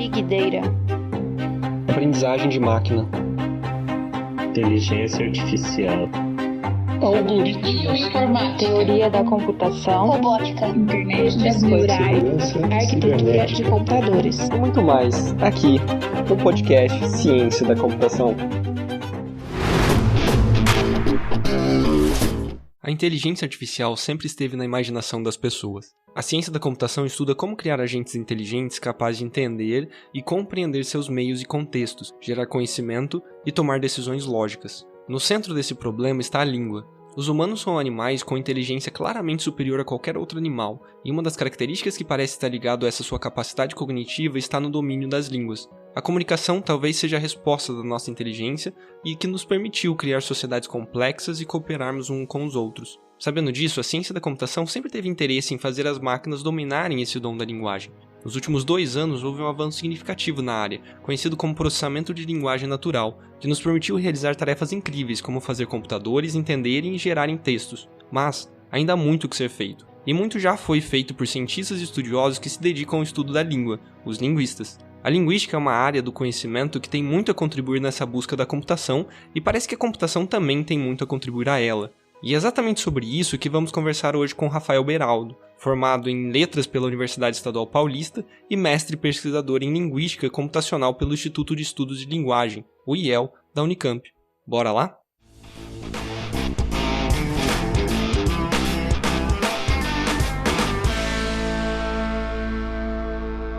Big Data, aprendizagem de máquina, inteligência artificial, algoritmos, informática, teoria da computação, robótica, internet das coisas, arquitetura de computadores e muito mais, aqui, no podcast Ciência da Computação. A inteligência artificial sempre esteve na imaginação das pessoas. A ciência da computação estuda como criar agentes inteligentes capazes de entender e compreender seus meios e contextos, gerar conhecimento e tomar decisões lógicas. No centro desse problema está a língua. Os humanos são animais com inteligência claramente superior a qualquer outro animal, e uma das características que parece estar ligado a essa sua capacidade cognitiva está no domínio das línguas. A comunicação talvez seja a resposta da nossa inteligência e que nos permitiu criar sociedades complexas e cooperarmos uns com os outros. Sabendo disso, a ciência da computação sempre teve interesse em fazer as máquinas dominarem esse dom da linguagem. Nos últimos 2 anos houve um avanço significativo na área, conhecido como processamento de linguagem natural, que nos permitiu realizar tarefas incríveis como fazer computadores entenderem e gerarem textos. Mas ainda há muito que ser feito. E muito já foi feito por cientistas e estudiosos que se dedicam ao estudo da língua, os linguistas. A linguística é uma área do conhecimento que tem muito a contribuir nessa busca da computação, e parece que a computação também tem muito a contribuir a ela. E é exatamente sobre isso que vamos conversar hoje com Rafael Beraldo, formado em Letras pela Universidade Estadual Paulista e mestre pesquisador em Linguística Computacional pelo Instituto de Estudos de Linguagem, o IEL, da Unicamp. Bora lá?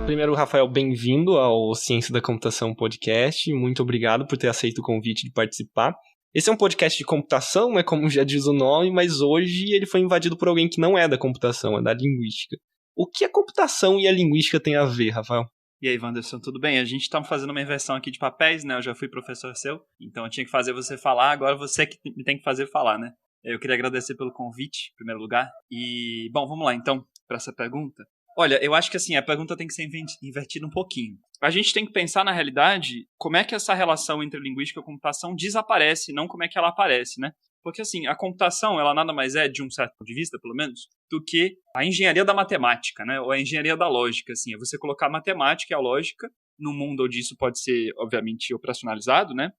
Primeiro, Rafael, bem-vindo ao Ciência da Computação Podcast. Muito obrigado por ter aceito o convite de participar. Esse é um podcast de computação, né, como já diz o nome, mas hoje ele foi invadido por alguém que não é da computação, é da linguística. O que a computação e a linguística têm a ver, Rafael? E aí, Wanderson, tudo bem? A gente tá fazendo uma inversão aqui de papéis, né? Eu já fui professor seu, então eu tinha que fazer você falar, agora você que me tem que fazer falar, né? Eu queria agradecer pelo convite, em primeiro lugar. E, bom, vamos lá, então, para essa pergunta. Olha, eu acho que assim, a pergunta tem que ser invertida um pouquinho. A gente tem que pensar, na realidade, como é que essa relação entre linguística e computação desaparece, não como é que ela aparece, né? Porque, assim, a computação, ela nada mais é, de um certo ponto de vista, pelo menos, do que a engenharia da matemática, né? Ou a engenharia da lógica, assim. É você colocar a matemática e a lógica num mundo onde isso pode ser, obviamente, operacionalizado, né?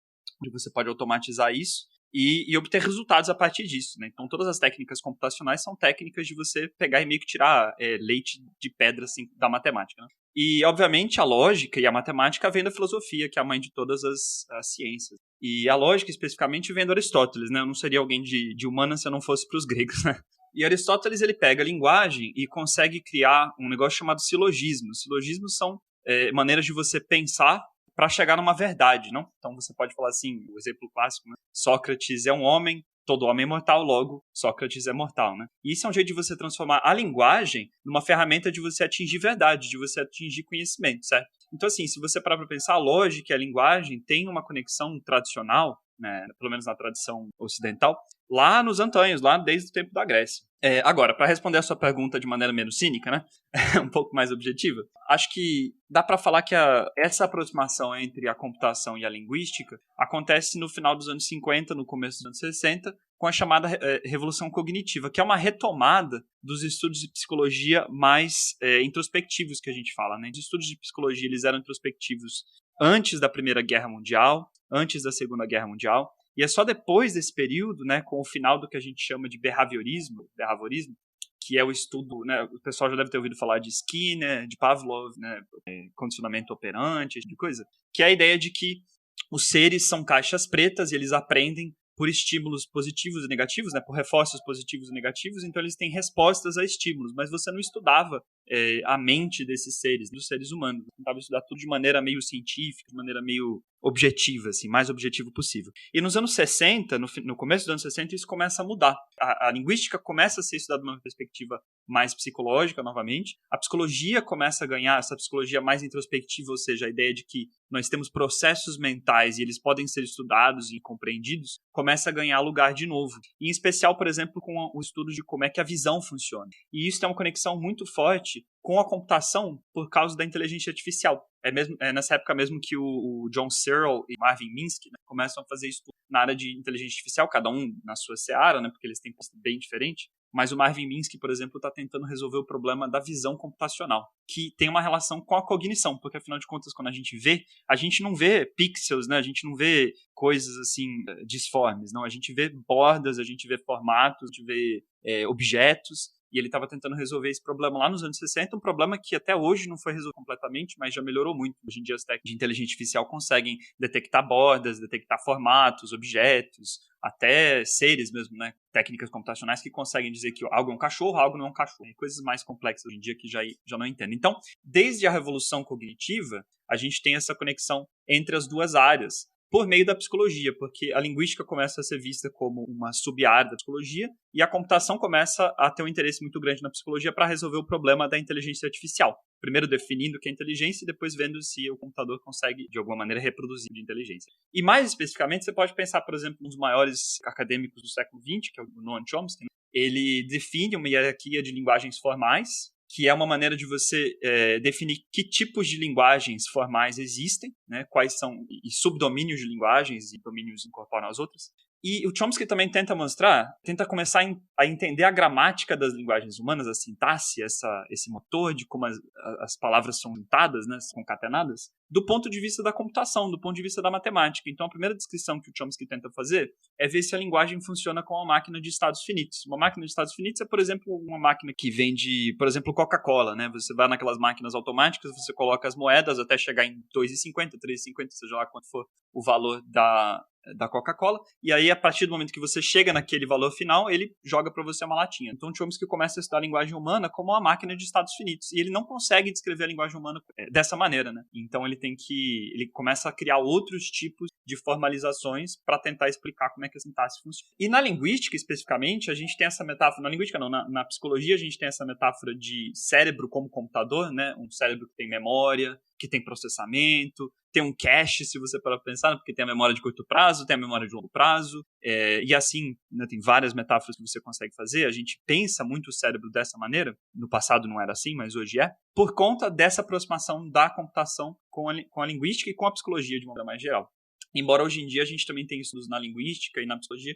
Onde você pode automatizar isso. E obter resultados a partir disso, né? Então, todas as técnicas computacionais são técnicas de você pegar e meio que tirar leite de pedra assim, da matemática, né? E, obviamente, a lógica e a matemática vêm da filosofia, que é a mãe de todas as ciências. E a lógica, especificamente, vem do Aristóteles, né? Eu não seria alguém de humanas se eu não fosse para os gregos, né? E Aristóteles, ele pega a linguagem e consegue criar um negócio chamado silogismos. Silogismos são maneiras de você pensar para chegar numa verdade, não? Então você pode falar assim, o exemplo clássico, né? Sócrates é um homem, todo homem é mortal, logo Sócrates é mortal, né? E isso é um jeito de você transformar a linguagem numa ferramenta de você atingir verdade, de você atingir conhecimento, certo? Então assim, se você parar para pensar, a lógica e a linguagem têm uma conexão tradicional, né, pelo menos na tradição ocidental, lá nos antanhos, lá desde o tempo da Grécia. Agora, para responder a sua pergunta de maneira menos cínica, né, um pouco mais objetiva, acho que dá para falar que essa aproximação entre a computação e a linguística acontece no final dos anos 50, no começo dos anos 60, com a chamada revolução cognitiva, que é uma retomada dos estudos de psicologia mais introspectivos que a gente fala, né? Os estudos de psicologia, eles eram introspectivos antes da Primeira Guerra Mundial, antes da Segunda Guerra Mundial, e é só depois desse período, né, com o final do que a gente chama de behaviorismo, que é o estudo, né, o pessoal já deve ter ouvido falar de Skinner, de Pavlov, né, condicionamento operante, esse tipo de coisa, que é a ideia de que os seres são caixas pretas e eles aprendem por estímulos positivos e negativos, né, por reforços positivos e negativos, então eles têm respostas a estímulos, mas você não estudava a mente desses seres, dos seres humanos. Você tentava estudar tudo de maneira meio científica, de maneira meio objetiva, assim, mais objetivo possível. E nos anos 60, no começo dos anos 60, isso começa a mudar. A linguística começa a ser estudada de uma perspectiva mais psicológica, novamente. A psicologia começa a ganhar essa psicologia mais introspectiva, ou seja, a ideia de que nós temos processos mentais e eles podem ser estudados e compreendidos, começa a ganhar lugar de novo. Em especial, por exemplo, com o estudo de como é que a visão funciona. E isso tem uma conexão muito forte com a computação por causa da inteligência artificial. É nessa época mesmo que o John Searle e Marvin Minsky, né, começam a fazer estudo na área de inteligência artificial, cada um na sua seara, né, porque eles têm posto bem diferente. mas o Marvin Minsky, por exemplo, está tentando resolver o problema da visão computacional, que tem uma relação com a cognição, porque afinal de contas, quando a gente não vê pixels, né? A gente não vê coisas assim disformes, não, a gente vê bordas, a gente vê formatos, a gente vê objetos, e ele estava tentando resolver esse problema lá nos anos 60, um problema que até hoje não foi resolvido completamente, mas já melhorou muito. Hoje em dia as técnicas de inteligência artificial conseguem detectar bordas, detectar formatos, objetos, até seres mesmo, né? Técnicas computacionais que conseguem dizer que algo é um cachorro, algo não é um cachorro. Coisas mais complexas hoje em dia que já não entendo. Então, desde a revolução cognitiva, a gente tem essa conexão entre as duas áreas, por meio da psicologia, porque a linguística começa a ser vista como uma sub-área da psicologia e a computação começa a ter um interesse muito grande na psicologia para resolver o problema da inteligência artificial. Primeiro definindo o que é inteligência e depois vendo se o computador consegue, de alguma maneira, reproduzir a inteligência. E mais especificamente, você pode pensar, por exemplo, um dos maiores acadêmicos do século XX, que é o Noam Chomsky, né? Ele define uma hierarquia de linguagens formais, que é uma maneira de você definir que tipos de linguagens formais existem, né, quais são, e subdomínios de linguagens, e domínios incorporam as outras. E o Chomsky também tenta começar a entender a gramática das linguagens humanas, a sintaxe, esse motor de como as palavras são juntadas, né, concatenadas, do ponto de vista da computação, do ponto de vista da matemática. Então, a primeira descrição que o Chomsky tenta fazer é ver se a linguagem funciona com uma máquina de estados finitos. Uma máquina de estados finitos é, por exemplo, uma máquina que vende, por exemplo, Coca-Cola, né? Você vai naquelas máquinas automáticas, você coloca as moedas até chegar em 2,50, 3,50, seja lá quanto for o valor da Coca-Cola, e aí a partir do momento que você chega naquele valor final, ele joga para você uma latinha. Então o Chomsky começa a estudar a linguagem humana como uma máquina de estados finitos, e ele não consegue descrever a linguagem humana dessa maneira, né? Então ele começa a criar outros tipos de formalizações para tentar explicar como é que a sintaxe funciona. E na linguística, especificamente, a gente tem essa metáfora, na linguística não, na psicologia a gente tem essa metáfora de cérebro como computador, né? Um cérebro que tem memória, que tem processamento, tem um cache, se você parar para pensar, porque tem a memória de curto prazo, tem a memória de longo prazo, e assim, né, tem várias metáforas que você consegue fazer. A gente pensa muito o cérebro dessa maneira, no passado não era assim, mas hoje é, por conta dessa aproximação da computação com a linguística e com a psicologia de uma maneira mais geral. Embora hoje em dia a gente também tenha estudos na linguística e na psicologia,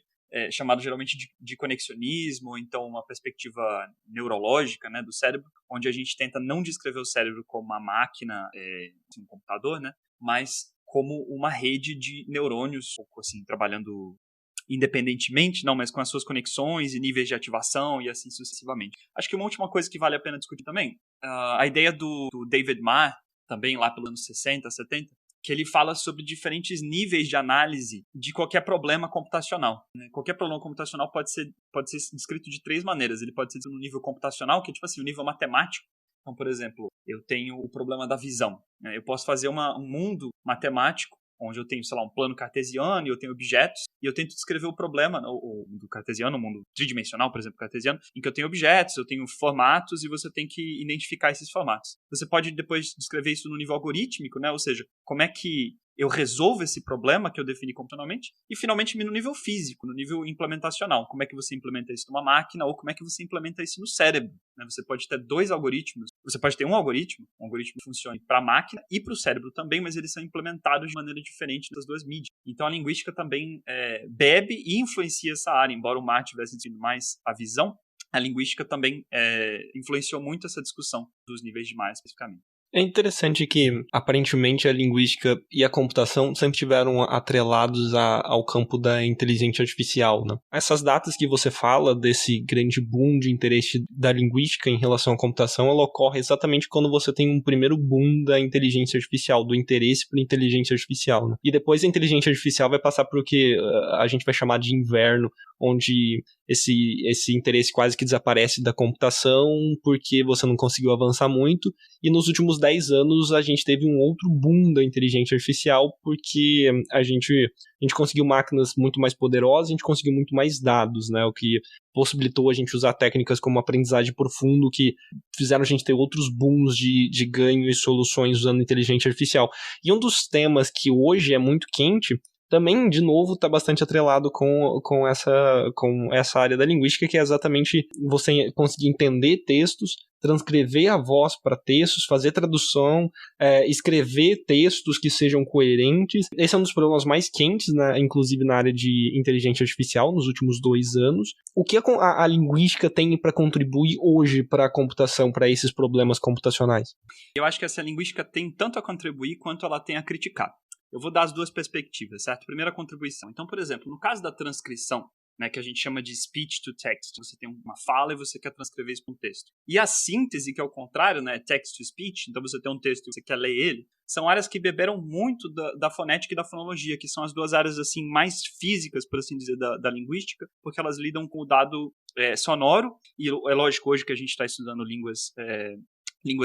chamado geralmente de conexionismo, ou então uma perspectiva neurológica, né, do cérebro, onde a gente tenta não descrever o cérebro como uma máquina, um computador, né, mas como uma rede de neurônios, assim, trabalhando independentemente, não, mas com as suas conexões e níveis de ativação e assim sucessivamente. Acho que uma última coisa que vale a pena discutir também, a ideia do David Marr, também lá pelos anos 60, 70, que ele fala sobre diferentes níveis de análise de qualquer problema computacional, né? Qualquer problema computacional pode ser descrito de três maneiras. Ele pode ser no nível computacional, que é tipo assim, o nível matemático. Então, por exemplo, eu tenho o problema da visão, né? Eu posso fazer um mundo matemático onde eu tenho, sei lá, um plano cartesiano e eu tenho objetos, e eu tento descrever o problema, o mundo cartesiano, o mundo tridimensional, por exemplo, cartesiano, em que eu tenho objetos, eu tenho formatos, e você tem que identificar esses formatos. Você pode depois descrever isso no nível algorítmico, né? Ou seja, como é que eu resolvo esse problema que eu defini computacionalmente, e finalmente no nível físico, no nível implementacional. Como é que você implementa isso numa máquina, ou como é que você implementa isso no cérebro, né? Você pode ter dois algoritmos, você pode ter um algoritmo que funcione para a máquina e para o cérebro também, mas eles são implementados de maneira diferente nas duas mídias. Então a linguística também bebe e influencia essa área, embora o Marr tivesse sido mais a visão, a linguística também influenciou muito essa discussão dos níveis de Marr especificamente. É interessante que, aparentemente, a linguística e a computação sempre tiveram atrelados ao campo da inteligência artificial, né? Essas datas que você fala desse grande boom de interesse da linguística em relação à computação, ela ocorre exatamente quando você tem um primeiro boom da inteligência artificial, do interesse por inteligência artificial, né? E depois a inteligência artificial vai passar por o que a gente vai chamar de inverno, onde esse interesse quase que desaparece da computação porque você não conseguiu avançar muito, e nos últimos 10 anos a gente teve um outro boom da inteligência artificial porque a gente conseguiu máquinas muito mais poderosas, a gente conseguiu muito mais dados, né, o que possibilitou a gente usar técnicas como aprendizagem profundo que fizeram a gente ter outros booms de ganho e soluções usando inteligência artificial. E um dos temas que hoje é muito quente também, de novo, está bastante atrelado com essa área da linguística, que é exatamente você conseguir entender textos, transcrever a voz para textos, fazer tradução, escrever textos que sejam coerentes. Esse é um dos problemas mais quentes, né, inclusive na área de inteligência artificial, nos últimos 2 anos. O que a linguística tem para contribuir hoje para a computação, para esses problemas computacionais? Eu acho que essa linguística tem tanto a contribuir quanto ela tem a criticar. Eu vou dar as duas perspectivas, certo? Primeira contribuição. Então, por exemplo, no caso da transcrição, né, que a gente chama de speech to text. Você tem uma fala e você quer transcrever isso para um texto. E a síntese, que é o contrário, né, text to speech, então você tem um texto e você quer ler ele, são áreas que beberam muito da fonética e da fonologia, que são as duas áreas assim mais físicas, por assim dizer, da linguística, porque elas lidam com o dado sonoro, e é lógico hoje que a gente está estudando línguas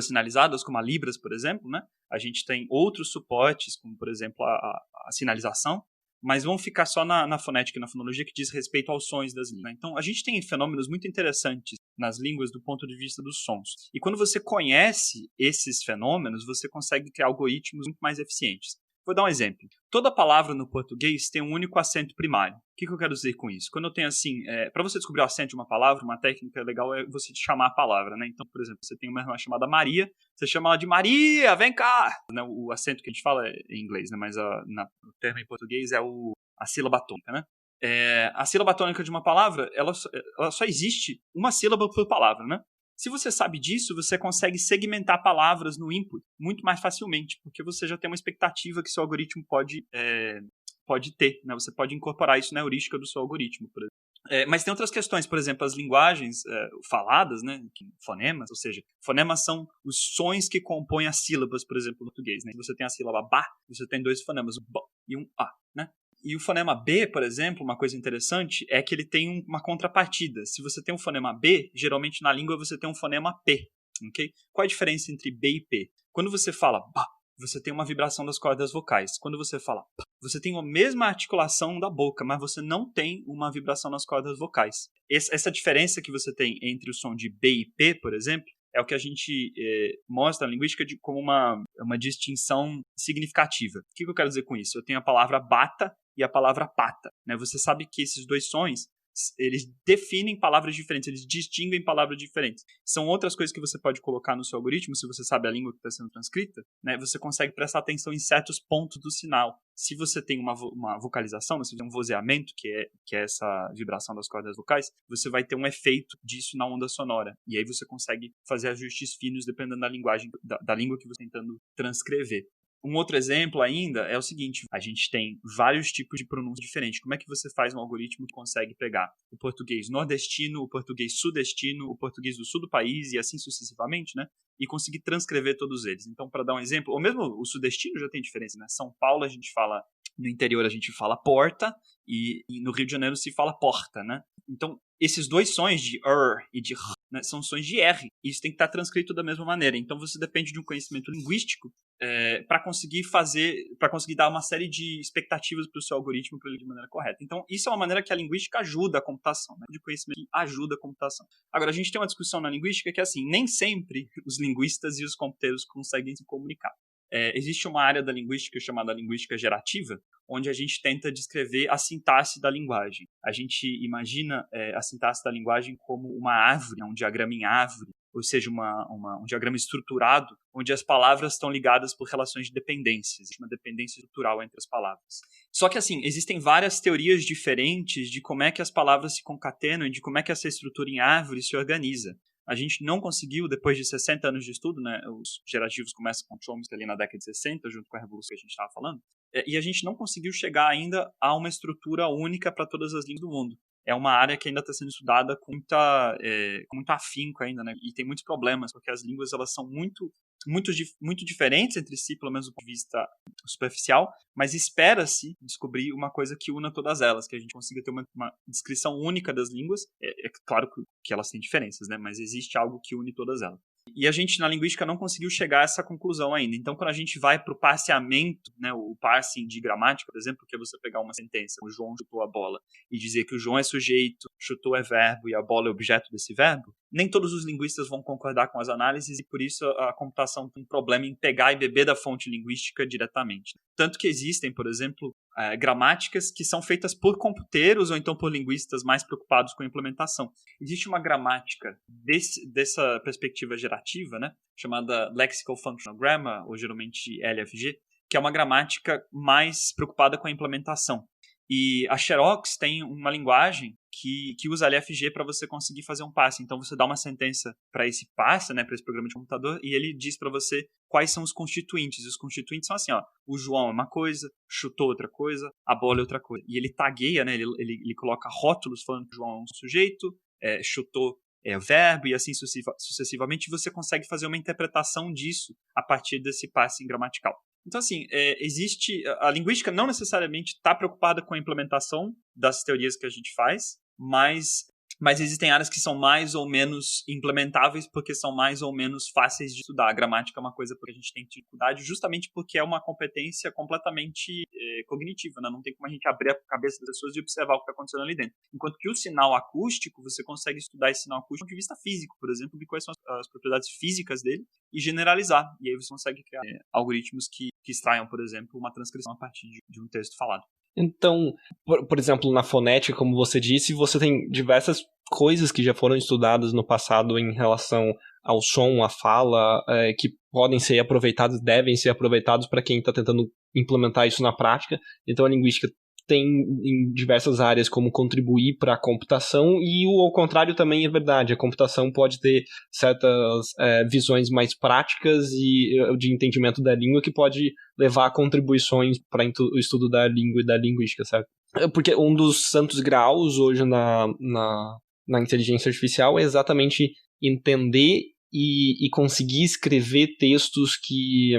sinalizadas, como a Libras, por exemplo, né? A gente tem outros suportes, como, por exemplo, a sinalização, mas vamos ficar só na fonética e na fonologia que diz respeito aos sons das línguas. Então, a gente tem fenômenos muito interessantes nas línguas do ponto de vista dos sons. E quando você conhece esses fenômenos, você consegue criar algoritmos muito mais eficientes. Vou dar um exemplo. Toda palavra no português tem um único acento primário. O que eu quero dizer com isso? Quando eu tenho assim, para você descobrir o acento de uma palavra, uma técnica legal é você chamar a palavra, né? Então, por exemplo, você tem uma irmã chamada Maria, você chama ela de Maria, vem cá! Né? O acento que a gente fala é em inglês, né? Mas o termo em português é a sílaba tônica, né? A sílaba tônica de uma palavra, ela só existe uma sílaba por palavra, né? Se você sabe disso, você consegue segmentar palavras no input muito mais facilmente, porque você já tem uma expectativa que seu algoritmo pode ter, né? Você pode incorporar isso na heurística do seu algoritmo, por exemplo. Mas tem outras questões, por exemplo, as linguagens faladas, né? Fonemas, ou seja, fonemas são os sons que compõem as sílabas, por exemplo, no português, né? Se você tem a sílaba ba, você tem 2 fonemas, um b e um a, né? E o fonema B, por exemplo, uma coisa interessante é que ele tem uma contrapartida. Se você tem um fonema B, geralmente na língua você tem um fonema P. Okay? Qual é a diferença entre B e P? Quando você fala ba, você tem uma vibração das cordas vocais. Quando você fala p, você tem a mesma articulação da boca, mas você não tem uma vibração nas cordas vocais. Essa diferença que você tem entre o som de B e P, por exemplo, é o que a gente mostra na linguística como uma distinção significativa. O que eu quero dizer com isso? Eu tenho a palavra bata e a palavra pata. Né? Você sabe que esses 2 sons, eles definem palavras diferentes, eles distinguem palavras diferentes. São outras coisas que você pode colocar no seu algoritmo, se você sabe a língua que está sendo transcrita, né? Você consegue prestar atenção em certos pontos do sinal. Se você tem uma vocalização, se você tem um vozeamento, que é essa vibração das cordas vocais, você vai ter um efeito disso na onda sonora. E aí você consegue fazer ajustes finos dependendo da linguagem, da língua que você está tentando transcrever. Um outro exemplo ainda é o seguinte, a gente tem vários tipos de pronúncia diferentes. Como é que você faz um algoritmo que consegue pegar o português nordestino, o português sudestino, o português do sul do país e assim sucessivamente, né? E conseguir transcrever todos eles. Então, para dar um exemplo, ou mesmo o sudestino já tem diferença, né? São Paulo a gente fala, no interior a gente fala porta e no Rio de Janeiro se fala porta, né? Então, esses 2 sons de e de né, são sons de R. E isso tem que estar transcrito da mesma maneira. Então, você depende de um conhecimento linguístico para conseguir dar uma série de expectativas para o seu algoritmo para ele de maneira correta. Então, isso é uma maneira que a linguística ajuda a computação, né? De conhecimento que ajuda a computação. Agora, a gente tem uma discussão na linguística que é assim, nem sempre os linguistas e os computadores conseguem se comunicar. Existe uma área da linguística chamada linguística gerativa, onde a gente tenta descrever a sintaxe da linguagem. A gente imagina a sintaxe da linguagem como uma árvore, um diagrama em árvore, ou seja, um diagrama estruturado, onde as palavras estão ligadas por relações de dependência. Existe uma dependência estrutural entre as palavras. Só que, assim, existem várias teorias diferentes de como é que as palavras se concatenam e de como é que essa estrutura em árvore se organiza. A gente não conseguiu, depois de 60 anos de estudo, né, os gerativos começam com Chomsky ali na década de 60, junto com a revolução que a gente estava falando, e a gente não conseguiu chegar ainda a uma estrutura única para todas as línguas do mundo. É uma área que ainda está sendo estudada com muito afinco ainda, né, e tem muitos problemas, porque as línguas elas são muito diferentes entre si, pelo menos do ponto de vista superficial, mas espera-se descobrir uma coisa que una todas elas, que a gente consiga ter uma descrição única das línguas. É claro que elas têm diferenças, né? Mas existe algo que une todas elas. E a gente, na linguística, não conseguiu chegar a essa conclusão ainda. Então, quando a gente vai para o parseamento, né, o parsing de gramática, por exemplo, que é você pegar uma sentença, o João chutou a bola, e dizer que o João é sujeito, chutou é verbo e a bola é objeto desse verbo, nem todos os linguistas vão concordar com as análises e, por isso, a computação tem um problema em pegar e beber da fonte linguística diretamente. Tanto que existem, por exemplo, gramáticas que são feitas por computeiros ou então por linguistas mais preocupados com a implementação. Existe uma gramática dessa perspectiva gerativa, né, chamada Lexical Functional Grammar, ou geralmente LFG, que é uma gramática mais preocupada com a implementação. E a Xerox tem uma linguagem que usa LFG para você conseguir fazer um passe. Então você dá uma sentença para esse passe, né, para esse programa de computador, e ele diz para você quais são os constituintes. E os constituintes são assim, ó, o João é uma coisa, chutou outra coisa, a bola é outra coisa. E ele tagueia, né, ele coloca rótulos falando que o João é um sujeito, chutou é verbo, e assim sucessivamente, você consegue fazer uma interpretação disso a partir desse passe gramatical. Então, assim, a linguística não necessariamente está preocupada com a implementação das teorias que a gente faz, mas existem áreas que são mais ou menos implementáveis porque são mais ou menos fáceis de estudar. A gramática é uma coisa que a gente tem dificuldade justamente porque é uma competência completamente cognitiva, né? Não tem como a gente abrir a cabeça das pessoas e observar o que está acontecendo ali dentro. Enquanto que o sinal acústico, você consegue estudar esse sinal acústico do ponto de vista físico, por exemplo, de quais são as propriedades físicas dele e generalizar. E aí você consegue criar algoritmos que extraiam, por exemplo, uma transcrição a partir de um texto falado. Então, por exemplo, na fonética, como você disse, você tem diversas coisas que já foram estudadas no passado em relação ao som, à fala, que podem ser aproveitados, devem ser aproveitados para quem está tentando implementar isso na prática. Então a linguística tem em diversas áreas como contribuir para a computação, e o ao contrário também é verdade. A computação pode ter certas visões mais práticas e de entendimento da língua que pode levar a contribuições para o estudo da língua e da linguística, certo? Porque um dos santos graus hoje na inteligência artificial é exatamente entender e conseguir escrever textos que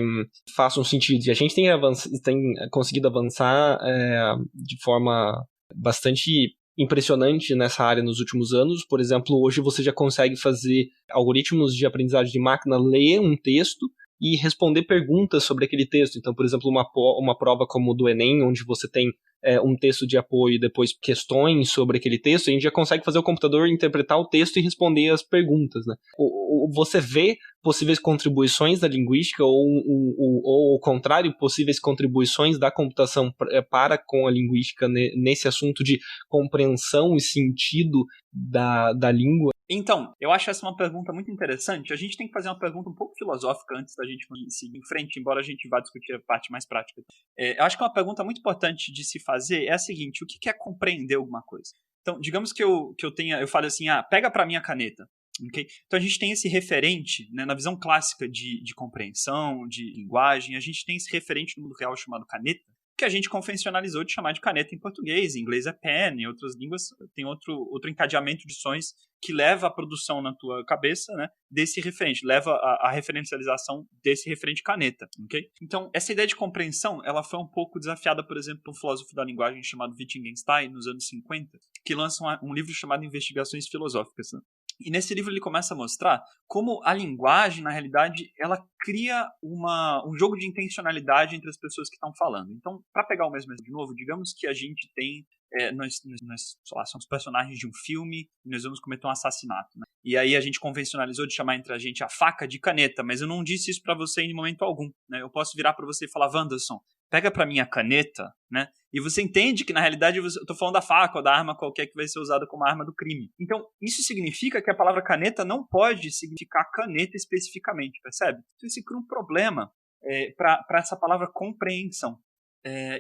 façam sentido. E a gente tem conseguido avançar de forma bastante impressionante nessa área nos últimos anos. Por exemplo, hoje você já consegue fazer algoritmos de aprendizagem de máquina ler um texto e responder perguntas sobre aquele texto. Então, por exemplo, uma prova como o do Enem, onde você tem um texto de apoio e depois questões sobre aquele texto, a gente já consegue fazer o computador interpretar o texto e responder as perguntas, né? Você vê possíveis contribuições da linguística ou ao contrário, possíveis contribuições da computação para com a linguística nesse assunto de compreensão e sentido da língua? Então, eu acho essa uma pergunta muito interessante. A gente tem que fazer uma pergunta um pouco filosófica antes da gente seguir em frente, embora a gente vá discutir a parte mais prática. Eu acho que uma pergunta muito importante de se fazer é a seguinte: o que é compreender alguma coisa? Então, digamos que eu fale assim, pega para mim a caneta. Okay? Então a gente tem esse referente, né, na visão clássica de compreensão, de linguagem, a gente tem esse referente no mundo real chamado caneta, que a gente convencionalizou de chamar de caneta em português. Em inglês é pen, em outras línguas tem outro encadeamento de sons que leva à produção na tua cabeça, né, desse referente, leva à referencialização desse referente caneta, ok? Então, essa ideia de compreensão, ela foi um pouco desafiada, por exemplo, por um filósofo da linguagem chamado Wittgenstein, nos anos 50, que lança um livro chamado Investigações Filosóficas, né? E nesse livro ele começa a mostrar como a linguagem, na realidade, ela cria um jogo de intencionalidade entre as pessoas que estão falando. Então, para pegar o mesmo de novo, digamos que a gente tem, nós sei lá, somos personagens de um filme e nós vamos cometer um assassinato, né? E aí a gente convencionalizou de chamar entre a gente a faca de caneta, mas eu não disse isso para você em momento algum, né? Eu posso virar para você e falar: Wanderson, pega para mim a caneta, né? E você entende que, na realidade, eu estou falando da faca ou da arma qualquer que vai ser usada como arma do crime. Então, isso significa que a palavra caneta não pode significar caneta especificamente, percebe? Então, isso cria um problema para essa palavra compreensão.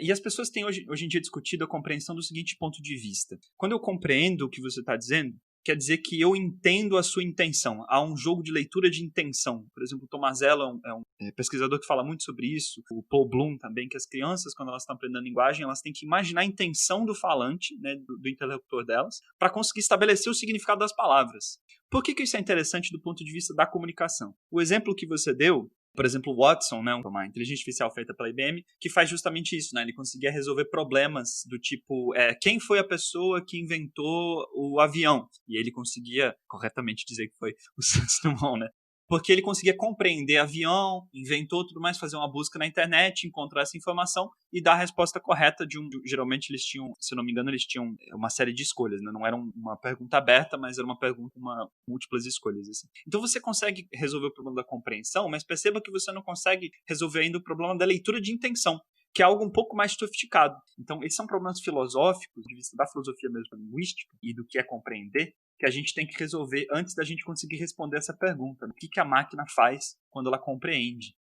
E as pessoas têm hoje em dia discutido a compreensão do seguinte ponto de vista: quando eu compreendo o que você está dizendo, quer dizer que eu entendo a sua intenção. Há um jogo de leitura de intenção. Por exemplo, o Tomazello é um pesquisador que fala muito sobre isso. O Paul Bloom também, que as crianças, quando elas estão aprendendo linguagem, elas têm que imaginar a intenção do falante, né, do interlocutor delas, para conseguir estabelecer o significado das palavras. Por que isso é interessante do ponto de vista da comunicação? O exemplo que você deu, por exemplo, o Watson, né, uma inteligência artificial feita pela IBM, que faz justamente isso, né? Ele conseguia resolver problemas do tipo, quem foi a pessoa que inventou o avião? E ele conseguia corretamente dizer que foi o Santos Dumont, né? Porque ele conseguia compreender avião, inventou tudo mais, fazer uma busca na internet, encontrar essa informação e dar a resposta correta geralmente eles tinham, se eu não me engano, eles tinham uma série de escolhas, né? Não era uma pergunta aberta, mas era uma pergunta com múltiplas escolhas, assim. Então você consegue resolver o problema da compreensão, mas perceba que você não consegue resolver ainda o problema da leitura de intenção, que é algo um pouco mais sofisticado. Então, esses são problemas filosóficos, de vista da filosofia mesmo linguística e do que é compreender, que a gente tem que resolver antes da gente conseguir responder essa pergunta. O que a máquina faz quando ela compreende?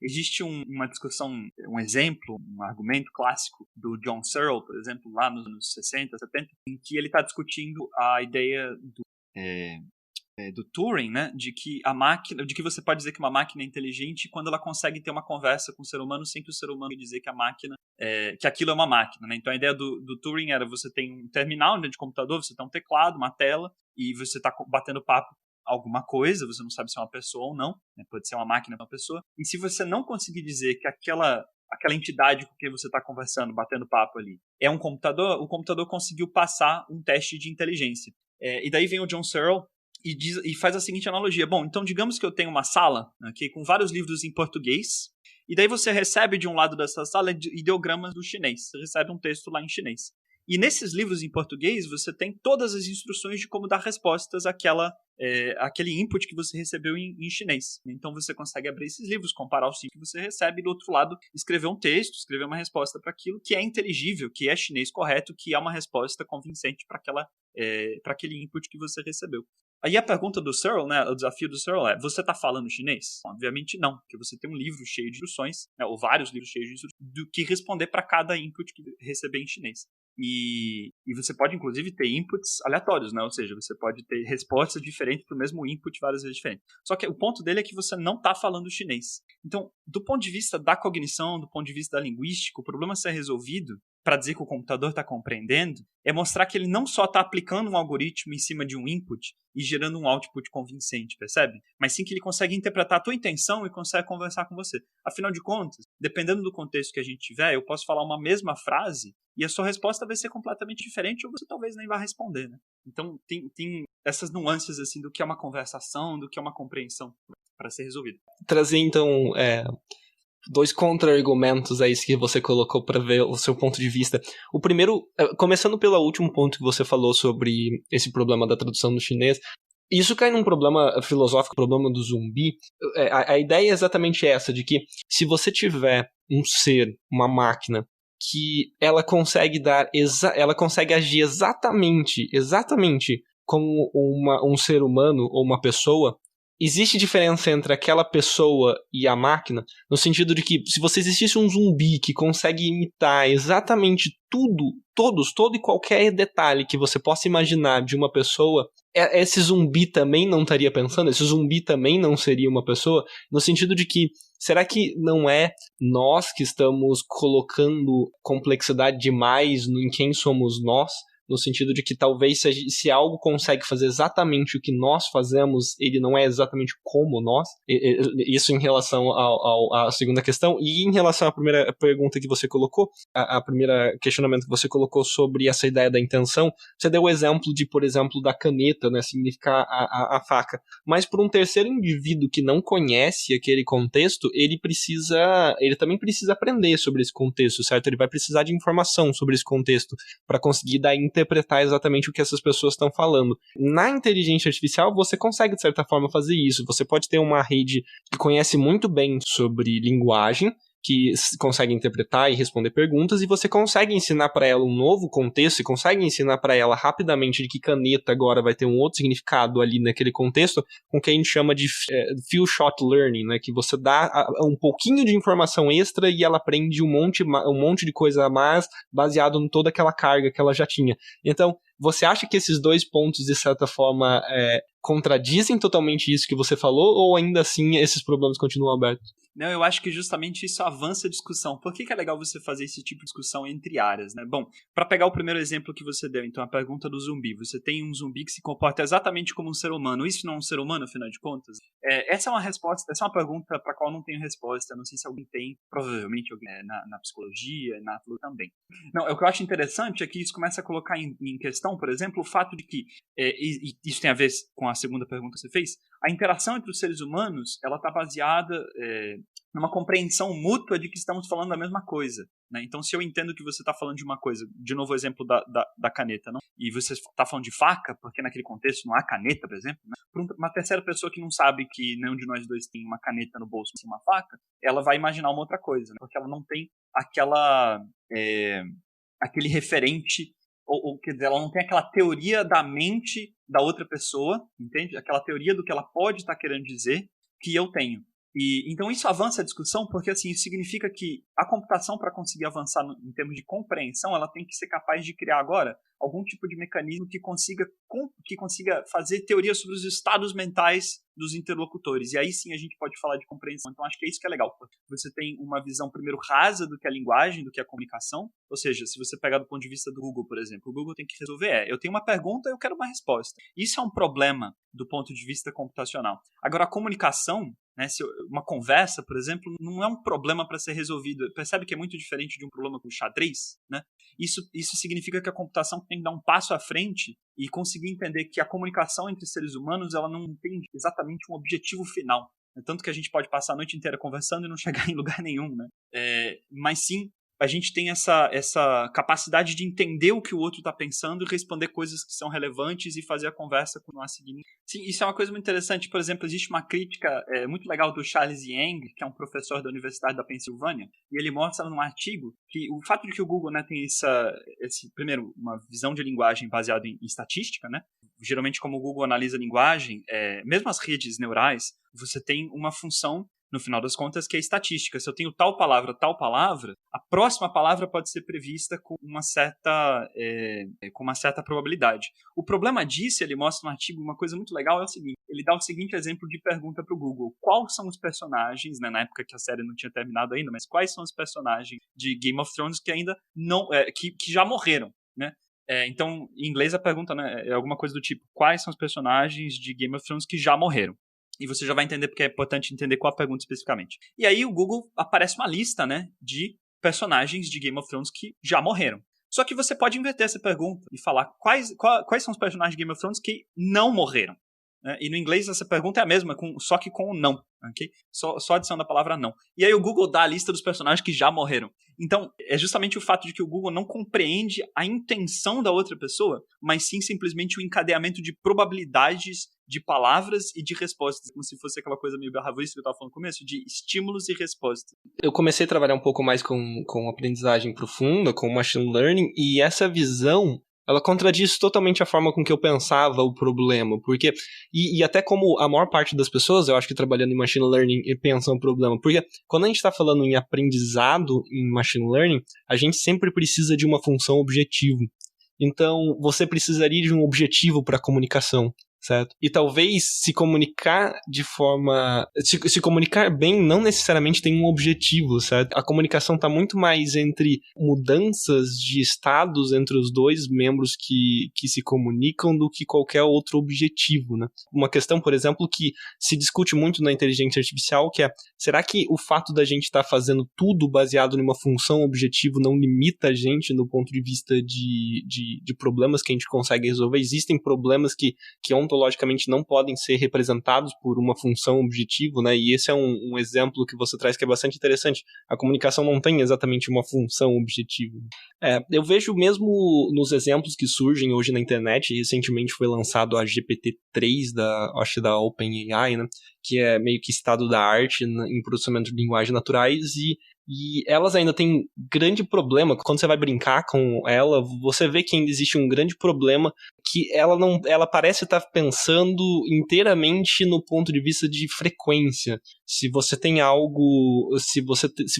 Existe uma discussão, um exemplo, um argumento clássico do John Searle, por exemplo, lá nos anos 60, 70, em que ele está discutindo a ideia do Turing, né, de que a máquina, de que você pode dizer que uma máquina é inteligente quando ela consegue ter uma conversa com o ser humano sem que o ser humano dizer que a máquina, que aquilo é uma máquina, né? Então a ideia do Turing era você tem um terminal, né, de computador, você tem um teclado, uma tela e você está batendo papo com alguma coisa, você não sabe se é uma pessoa ou não, né? Pode ser uma máquina ou uma pessoa. E se você não conseguir dizer que aquela entidade com quem você está conversando, batendo papo ali, é um computador, o computador conseguiu passar um teste de inteligência. E daí vem o John Searle e faz a seguinte analogia. Bom, então digamos que eu tenho uma sala aqui com vários livros em português, e daí você recebe de um lado dessa sala ideogramas do chinês. Você recebe um texto lá em chinês. E nesses livros em português, você tem todas as instruções de como dar respostas àquele input que você recebeu em chinês. Então você consegue abrir esses livros, comparar os que você recebe, e do outro lado escrever um texto, escrever uma resposta para aquilo que é inteligível, que é chinês correto, que é uma resposta convincente para aquele input que você recebeu. Aí a pergunta do Searle, né, o desafio do Searle é: você está falando chinês? Obviamente não, porque você tem um livro cheio de instruções, né, ou vários livros cheios de instruções, do que responder para cada input que receber em chinês. E você pode, inclusive, ter inputs aleatórios, né? Ou seja, você pode ter respostas diferentes para o mesmo input várias vezes diferentes. Só que o ponto dele é que você não está falando chinês. Então, do ponto de vista da cognição, do ponto de vista da linguística, o problema a ser resolvido, para dizer que o computador está compreendendo, é mostrar que ele não só está aplicando um algoritmo em cima de um input e gerando um output convincente, percebe? Mas sim que ele consegue interpretar a tua intenção e consegue conversar com você. Afinal de contas, dependendo do contexto que a gente tiver, eu posso falar uma mesma frase e a sua resposta vai ser completamente diferente ou você talvez nem vá responder, né? Então, tem essas nuances assim do que é uma conversação, do que é uma compreensão para ser resolvido. Trazer, então, dois contra-argumentos aí que você colocou para ver o seu ponto de vista. O primeiro, começando pelo último ponto que você falou sobre esse problema da tradução no chinês, isso cai num problema filosófico, problema do zumbi. A ideia é exatamente essa, de que se você tiver um ser, uma máquina, que ela consegue agir exatamente como um ser humano ou uma pessoa, existe diferença entre aquela pessoa e a máquina, no sentido de que se você existisse um zumbi que consegue imitar exatamente todo e qualquer detalhe que você possa imaginar de uma pessoa, esse zumbi também não estaria pensando? Esse zumbi também não seria uma pessoa? No sentido de que, será que não é nós que estamos colocando complexidade demais em quem somos nós? No sentido de que talvez se algo consegue fazer exatamente o que nós fazemos, ele não é exatamente como nós. Isso em relação à segunda questão. E em relação à primeira pergunta que você colocou, a primeira questionamento que você colocou sobre essa ideia da intenção, você deu o exemplo de, por exemplo, da caneta, né, significar a faca. Mas por um terceiro indivíduo que não conhece aquele contexto, ele também precisa aprender sobre esse contexto, certo? Ele vai precisar de informação sobre esse contexto para conseguir dar interpretar exatamente o que essas pessoas estão falando. Na inteligência artificial, você consegue, de certa forma, fazer isso. Você pode ter uma rede que conhece muito bem sobre linguagem, que consegue interpretar e responder perguntas, e você consegue ensinar para ela um novo contexto, e consegue ensinar para ela rapidamente de que caneta agora vai ter um outro significado ali naquele contexto, com o que a gente chama de few shot learning, né, que você dá um pouquinho de informação extra e ela aprende um monte de coisa a mais, baseado em toda aquela carga que ela já tinha. Então, você acha que esses dois pontos, de certa forma, contradizem totalmente isso que você falou, ou ainda assim esses problemas continuam abertos? Não, eu acho que justamente isso avança a discussão. Por que é legal você fazer esse tipo de discussão entre áreas, né? Bom, para pegar o primeiro exemplo que você deu, então a pergunta do zumbi. Você tem um zumbi que se comporta exatamente como um ser humano. Isso não é um ser humano, afinal de contas? Essa é uma pergunta para a qual eu não tenho resposta. Não sei se alguém tem, provavelmente alguém na psicologia, na FLU também. Não, o que eu acho interessante é que isso começa a colocar em questão, por exemplo, o fato de que, e isso tem a ver com a segunda pergunta que você fez, a interação entre os seres humanos, ela está baseada numa compreensão mútua de que estamos falando da mesma coisa, né? Então, se eu entendo que você está falando de uma coisa, de novo o exemplo da caneta, não? E você está falando de faca, porque naquele contexto não há caneta, por exemplo, né? Para uma terceira pessoa que não sabe que nenhum de nós dois tem uma caneta no bolso e uma faca, ela vai imaginar uma outra coisa, né? Porque ela não tem aquele referente, ou quer dizer, ela não tem aquela teoria da mente da outra pessoa, entende? Aquela teoria do que ela pode estar querendo dizer que eu tenho. E então isso avança a discussão, porque assim, isso significa que a computação, para conseguir avançar em termos de compreensão, ela tem que ser capaz de criar agora algum tipo de mecanismo que consiga fazer teoria sobre os estados mentais dos interlocutores. E aí sim a gente pode falar de compreensão. Então acho que é isso que é legal. Você tem uma visão primeiro rasa do que é a linguagem, do que é a comunicação. Ou seja, se você pegar do ponto de vista do Google, por exemplo, o Google tem que resolver eu tenho uma pergunta, eu quero uma resposta. Isso é um problema do ponto de vista computacional. Agora, a comunicação, né, uma conversa, por exemplo, não é um problema para ser resolvido. Percebe que é muito diferente de um problema com xadrez, né? Isso significa que a computação tem que dar um passo à frente e conseguir entender que a comunicação entre seres humanos ela não tem exatamente um objetivo final. Tanto que a gente pode passar a noite inteira conversando e não chegar em lugar nenhum, né? Mas sim, a gente tem essa capacidade de entender o que o outro está pensando e responder coisas que são relevantes e fazer a conversa continuar seguindo. Sim, isso é uma coisa muito interessante. Por exemplo, existe uma crítica muito legal do Charles Yang, que é um professor da Universidade da Pensilvânia, e ele mostra num artigo que o fato de que o Google, né, tem primeiro, uma visão de linguagem baseada em estatística, né? Geralmente, como o Google analisa a linguagem, mesmo as redes neurais, você tem uma função, no final das contas, que é estatística. Se eu tenho tal palavra, a próxima palavra pode ser prevista com uma certa probabilidade. O problema disso, ele mostra no artigo, uma coisa muito legal, é o seguinte, ele dá o seguinte exemplo de pergunta para o Google: quais são os personagens, né, na época que a série não tinha terminado ainda, mas quais são os personagens de Game of Thrones que ainda não, que já morreram, né? Então, em inglês a pergunta, né, é alguma coisa do tipo: quais são os personagens de Game of Thrones que já morreram? E você já vai entender porque é importante entender qual a pergunta especificamente. E aí o Google aparece uma lista, né, de personagens de Game of Thrones que já morreram. Só que você pode inverter essa pergunta e falar quais são os personagens de Game of Thrones que não morreram. Né? E no inglês essa pergunta é a mesma, só que com o não. Okay? Só adição da palavra não. E aí o Google dá a lista dos personagens que já morreram. Então, é justamente o fato de que o Google não compreende a intenção da outra pessoa, mas sim simplesmente o encadeamento de probabilidades de palavras e de respostas, como se fosse aquela coisa meio behaviorista que eu estava falando no começo, de estímulos e respostas. Eu comecei a trabalhar um pouco mais com aprendizagem profunda, com machine learning, e essa visão, ela contradiz totalmente a forma com que eu pensava o problema, porque, e até como a maior parte das pessoas, eu acho que trabalhando em machine learning, pensam o problema, porque quando a gente está falando em aprendizado em machine learning, a gente sempre precisa de uma função objetivo. Então, você precisaria de um objetivo para a comunicação, certo? E talvez se comunicar de forma... Se comunicar bem não necessariamente tem um objetivo, certo? A comunicação está muito mais entre mudanças de estados entre os dois membros que se comunicam do que qualquer outro objetivo, né? Uma questão, por exemplo, que se discute muito na inteligência artificial, que é: será que o fato da gente estar fazendo tudo baseado numa função objetivo não limita a gente no ponto de vista de problemas que a gente consegue resolver? Existem problemas que ontologicamente não podem ser representados por uma função objetivo, né? E esse é um exemplo que você traz que é bastante interessante. A comunicação não tem exatamente uma função objetiva. Eu vejo mesmo nos exemplos que surgem hoje na internet, recentemente foi lançado a GPT-3 da OpenAI, né? Que é meio que estado da arte em processamento de linguagem naturais, e elas ainda têm grande problema. Quando você vai brincar com ela, você vê que ainda existe um grande problema, que ela parece estar pensando inteiramente no ponto de vista de frequência. Se você tem algo, se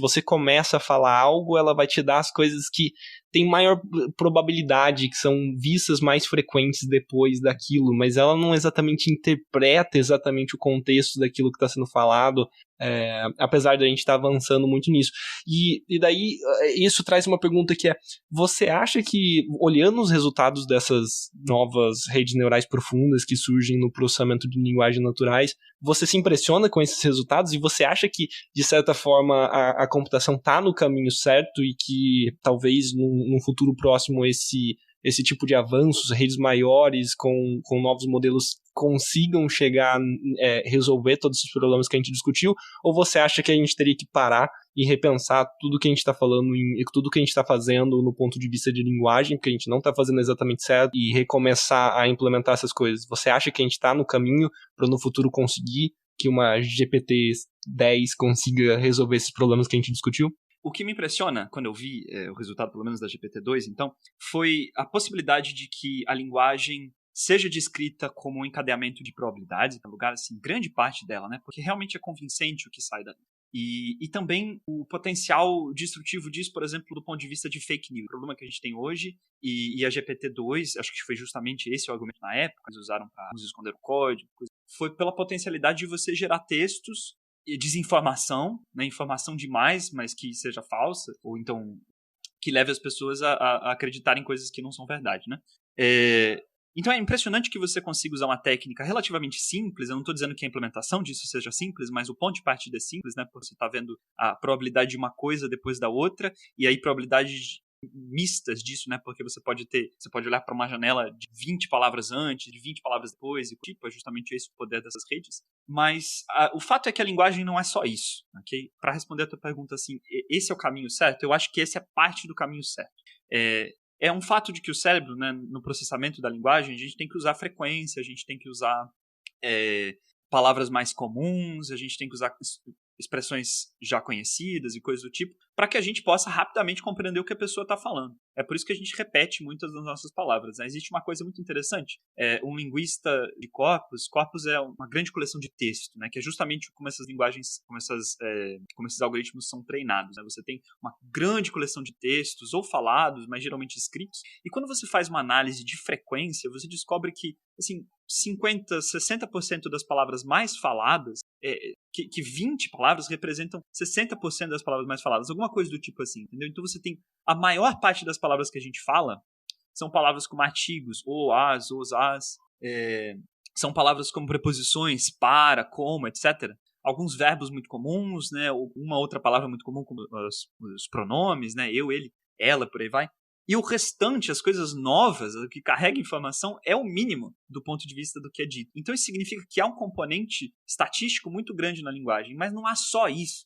você começa a falar algo, ela vai te dar as coisas que tem maior probabilidade, que são vistas mais frequentes depois daquilo, mas ela não exatamente interpreta exatamente o contexto daquilo que está sendo falado, apesar de a gente estar avançando muito nisso. E daí, isso traz uma pergunta que é: você acha que, olhando os resultados dessas novas redes neurais profundas que surgem no processamento de linguagem naturais, você se impressiona com esses resultados e você acha que, de certa forma, a computação está no caminho certo e que talvez num futuro próximo esse tipo de avanços, redes maiores com novos modelos consigam chegar a resolver todos esses problemas que a gente discutiu? Ou você acha que a gente teria que parar e repensar tudo que a gente está falando e tudo que a gente está fazendo no ponto de vista de linguagem, porque a gente não está fazendo exatamente certo, e recomeçar a implementar essas coisas? Você acha que a gente está no caminho para no futuro conseguir que uma GPT-10 consiga resolver esses problemas que a gente discutiu? O que me impressiona, quando eu vi o resultado, pelo menos da GPT-2, então, foi a possibilidade de que a linguagem seja descrita como um encadeamento de probabilidades, em lugar, assim, grande parte dela, né? Porque realmente é convincente o que sai dali. E também o potencial destrutivo disso, por exemplo, do ponto de vista de fake news. O problema que a gente tem hoje, e a GPT-2, acho que foi justamente esse o argumento na época, eles usaram para esconder o código, foi pela potencialidade de você gerar textos e desinformação, né, informação demais, mas que seja falsa, ou então que leve as pessoas a acreditarem em coisas que não são verdade, né? Então é impressionante que você consiga usar uma técnica relativamente simples. Eu não estou dizendo que a implementação disso seja simples, mas o ponto de partida é simples, né? Porque você está vendo a probabilidade de uma coisa depois da outra, e aí probabilidades mistas disso, né? Porque você pode olhar para uma janela de 20 palavras antes, de 20 palavras depois, e tipo, é justamente esse o poder dessas redes. Mas o fato é que a linguagem não é só isso, ok? Para responder a tua pergunta assim, esse é o caminho certo? Eu acho que esse é parte do caminho certo. É um fato de que o cérebro, né, no processamento da linguagem, a gente tem que usar frequência, a gente tem que usar palavras mais comuns, a gente tem que usar expressões já conhecidas e coisas do tipo, para que a gente possa rapidamente compreender o que a pessoa está falando. É por isso que a gente repete muitas das nossas palavras, né? Existe uma coisa muito interessante. Um linguista de corpus é uma grande coleção de texto, né? Que é justamente como essas linguagens, como esses algoritmos são treinados, né? Você tem uma grande coleção de textos, ou falados, mas geralmente escritos, e quando você faz uma análise de frequência, você descobre que, assim, 50%, 60% das palavras mais faladas, que 20 palavras representam 60% das palavras mais faladas, alguma coisa do tipo assim, entendeu? Então você tem a maior parte das palavras que a gente fala são palavras como artigos, ou, as, os, as, são palavras como preposições, para, como, etc. Alguns verbos muito comuns, né? Uma outra palavra muito comum, como os pronomes, né? Eu, ele, ela, por aí vai. E o restante, as coisas novas, o que carrega informação, é o mínimo do ponto de vista do que é dito. Então isso significa que há um componente estatístico muito grande na linguagem, mas não há só isso.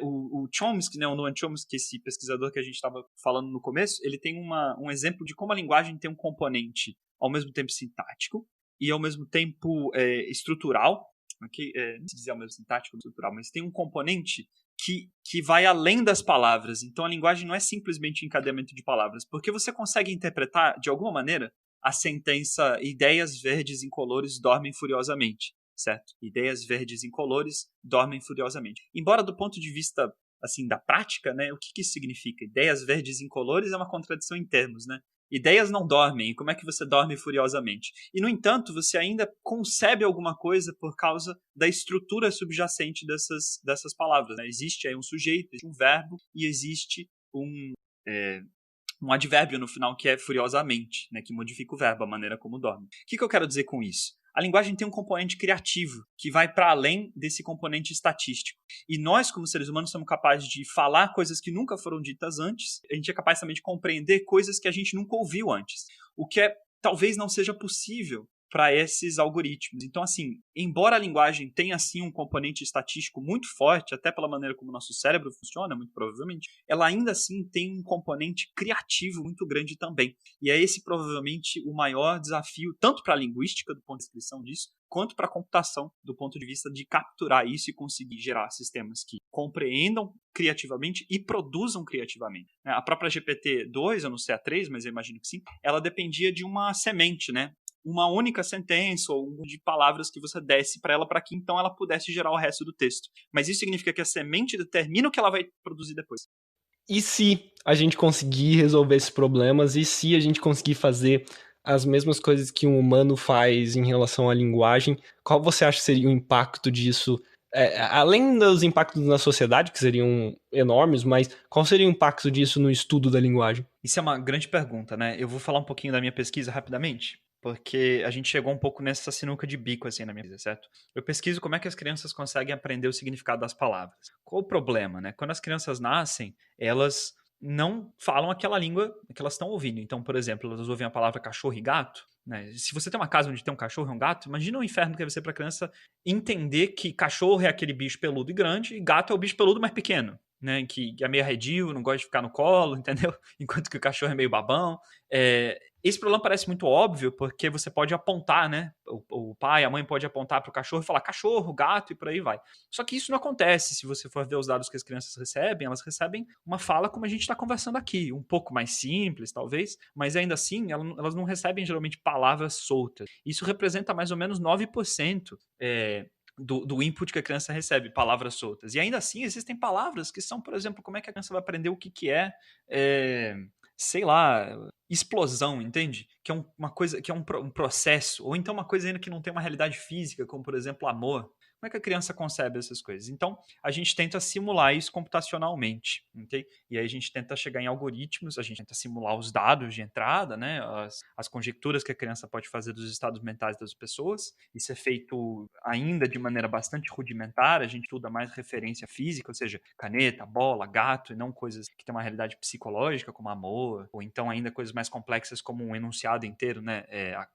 O Chomsky, né, o Noam Chomsky, esse pesquisador que a gente estava falando no começo, ele tem um exemplo de como a linguagem tem um componente ao mesmo tempo sintático e ao mesmo tempo estrutural. Okay? Não sei dizer ao mesmo sintático ou estrutural, mas tem um componente que vai além das palavras. Então a linguagem não é simplesmente encadeamento de palavras, porque você consegue interpretar, de alguma maneira, a sentença ideias verdes incolores dormem furiosamente, certo? Ideias verdes incolores dormem furiosamente. Embora do ponto de vista, assim, da prática, né, o que isso significa? Ideias verdes incolores é uma contradição em termos, né? Ideias não dormem, como é que você dorme furiosamente? E, no entanto, você ainda concebe alguma coisa por causa da estrutura subjacente dessas palavras, né? Existe aí um sujeito, existe um verbo e existe um advérbio no final que é furiosamente, né? Que modifica o verbo, a maneira como dorme. O que eu quero dizer com isso? A linguagem tem um componente criativo que vai para além desse componente estatístico. E nós, como seres humanos, somos capazes de falar coisas que nunca foram ditas antes. A gente é capaz também de compreender coisas que a gente nunca ouviu antes. O que talvez não seja possível para esses algoritmos. Então, assim, embora a linguagem tenha, assim, um componente estatístico muito forte, até pela maneira como o nosso cérebro funciona, muito provavelmente, ela ainda assim tem um componente criativo muito grande também. E é esse, provavelmente, o maior desafio, tanto para a linguística, do ponto de descrição disso, quanto para a computação, do ponto de vista de capturar isso e conseguir gerar sistemas que compreendam criativamente e produzam criativamente. A própria GPT-2, eu não sei a 3, mas eu imagino que sim, ela dependia de uma semente, né? Uma única sentença ou de palavras que você desse para ela, para que então ela pudesse gerar o resto do texto. Mas isso significa que a semente determina o que ela vai produzir depois. E se a gente conseguir resolver esses problemas? E se a gente conseguir fazer as mesmas coisas que um humano faz em relação à linguagem? Qual você acha que seria o impacto disso? Além dos impactos na sociedade, que seriam enormes, mas qual seria o impacto disso no estudo da linguagem? Isso é uma grande pergunta, né? Eu vou falar um pouquinho da minha pesquisa rapidamente, porque a gente chegou um pouco nessa sinuca de bico, assim, na minha vida, certo? Eu pesquiso como é que as crianças conseguem aprender o significado das palavras. Qual o problema, né? Quando as crianças nascem, elas não falam aquela língua que elas estão ouvindo. Então, por exemplo, elas ouvem a palavra cachorro e gato, né? Se você tem uma casa onde tem um cachorro e um gato, imagina o inferno que deve ser para a criança entender que cachorro é aquele bicho peludo e grande e gato é o bicho peludo mais pequeno, né? Que é meio arredio, não gosta de ficar no colo, entendeu? Enquanto que o cachorro é meio babão. Esse problema parece muito óbvio, porque você pode apontar, né? O pai, a mãe pode apontar para o cachorro e falar cachorro, gato e por aí vai. Só que isso não acontece. Se você for ver os dados que as crianças recebem, elas recebem uma fala como a gente está conversando aqui, um pouco mais simples, talvez, mas ainda assim elas não recebem geralmente palavras soltas. Isso representa mais ou menos 9% do input que a criança recebe, palavras soltas. E ainda assim existem palavras que são, por exemplo, como é que a criança vai aprender o que é sei lá, explosão, entende? Que é uma coisa, que é um processo, ou então uma coisa ainda que não tem uma realidade física, como por exemplo amor. Como é que a criança concebe essas coisas? Então, a gente tenta simular isso computacionalmente, ok? E aí a gente tenta chegar em algoritmos, a gente tenta simular os dados de entrada, né? As conjecturas que a criança pode fazer dos estados mentais das pessoas. Isso é feito ainda de maneira bastante rudimentar, a gente estuda mais referência física, ou seja, caneta, bola, gato, e não coisas que têm uma realidade psicológica, como amor, ou então ainda coisas mais complexas como um enunciado inteiro, né?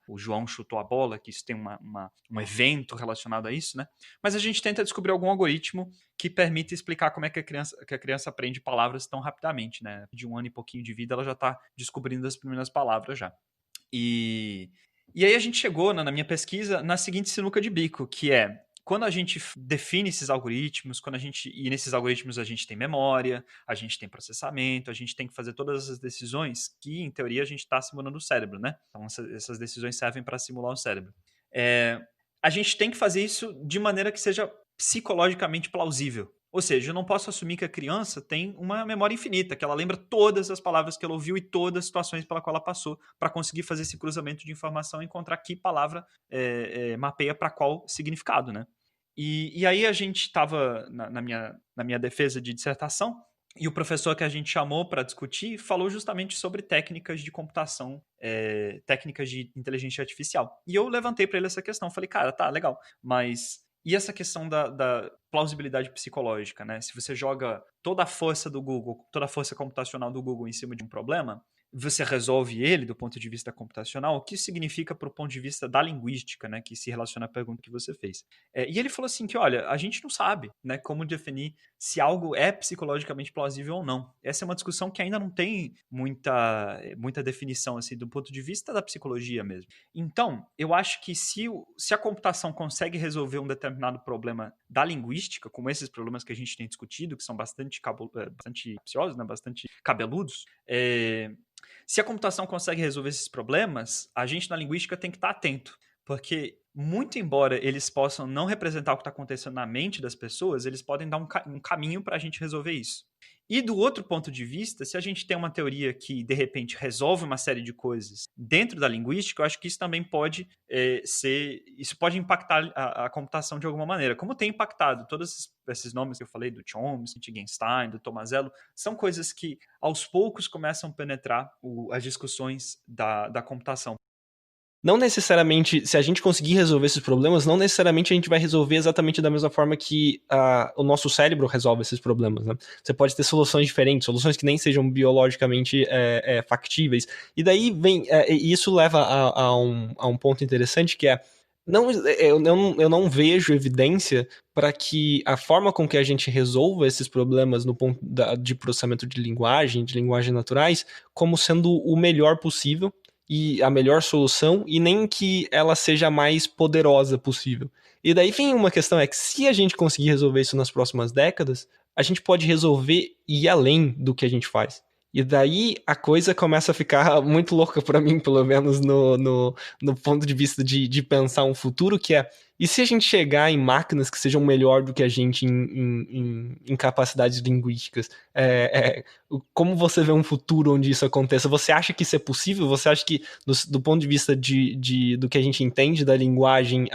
O João chutou a bola, que isso tem um evento relacionado a isso, né? Mas a gente tenta descobrir algum algoritmo que permita explicar como é que a criança aprende palavras tão rapidamente, né? De 1 ano e pouquinho de vida, ela já está descobrindo as primeiras palavras já. E aí a gente chegou, na minha pesquisa, na seguinte sinuca de bico, que é quando a gente define esses algoritmos, e nesses algoritmos a gente tem memória, a gente tem processamento, a gente tem que fazer todas essas decisões que, em teoria, a gente está simulando o cérebro, né? Então, essas decisões servem para simular o cérebro. A gente tem que fazer isso de maneira que seja psicologicamente plausível. Ou seja, eu não posso assumir que a criança tem uma memória infinita, que ela lembra todas as palavras que ela ouviu e todas as situações pela qual ela passou, para conseguir fazer esse cruzamento de informação e encontrar que palavra mapeia para qual significado, né? E aí a gente estava na minha defesa de dissertação, e o professor que a gente chamou para discutir falou justamente sobre técnicas de computação, técnicas de inteligência artificial. E eu levantei para ele essa questão. Falei, cara, tá, legal, mas e essa questão da plausibilidade psicológica, né? Se você joga toda a força do Google, toda a força computacional do Google em cima de um problema, você resolve ele do ponto de vista computacional, o que isso significa para o ponto de vista da linguística, né? Que se relaciona à pergunta que você fez. E ele falou assim que, olha, a gente não sabe, né, como definir se algo é psicologicamente plausível ou não. Essa é uma discussão que ainda não tem muita definição, assim, do ponto de vista da psicologia mesmo. Então, eu acho que se a computação consegue resolver um determinado problema da linguística, como esses problemas que a gente tem discutido, que são bastante capciosos, né, bastante cabeludos, se a computação consegue resolver esses problemas, a gente na linguística tem que estar atento. Porque, muito embora eles possam não representar o que está acontecendo na mente das pessoas, eles podem dar um caminho para a gente resolver isso. E do outro ponto de vista, se a gente tem uma teoria que, de repente, resolve uma série de coisas dentro da linguística, eu acho que isso também pode isso pode impactar a computação de alguma maneira. Como tem impactado todos esses nomes que eu falei, do Chomsky, do Wittgenstein, do Tomasello, são coisas que, aos poucos, começam a penetrar as discussões da computação. Não necessariamente, se a gente conseguir resolver esses problemas, não necessariamente a gente vai resolver exatamente da mesma forma que o nosso cérebro resolve esses problemas, né? Você pode ter soluções diferentes, soluções que nem sejam biologicamente factíveis. E daí isso leva a um ponto interessante que eu não vejo evidência para que a forma com que a gente resolva esses problemas no ponto de processamento de linguagem naturais, como sendo o melhor possível e a melhor solução, e nem que ela seja a mais poderosa possível. E daí vem uma questão, é que se a gente conseguir resolver isso nas próximas décadas, a gente pode resolver e ir além do que a gente faz. E daí a coisa começa a ficar muito louca para mim, pelo menos no ponto de vista de pensar um futuro, que é, e se a gente chegar em máquinas que sejam melhor do que a gente em capacidades linguísticas? Como você vê um futuro onde isso aconteça? Você acha que isso é possível? Você acha que, do ponto de vista do que a gente entende da linguagem,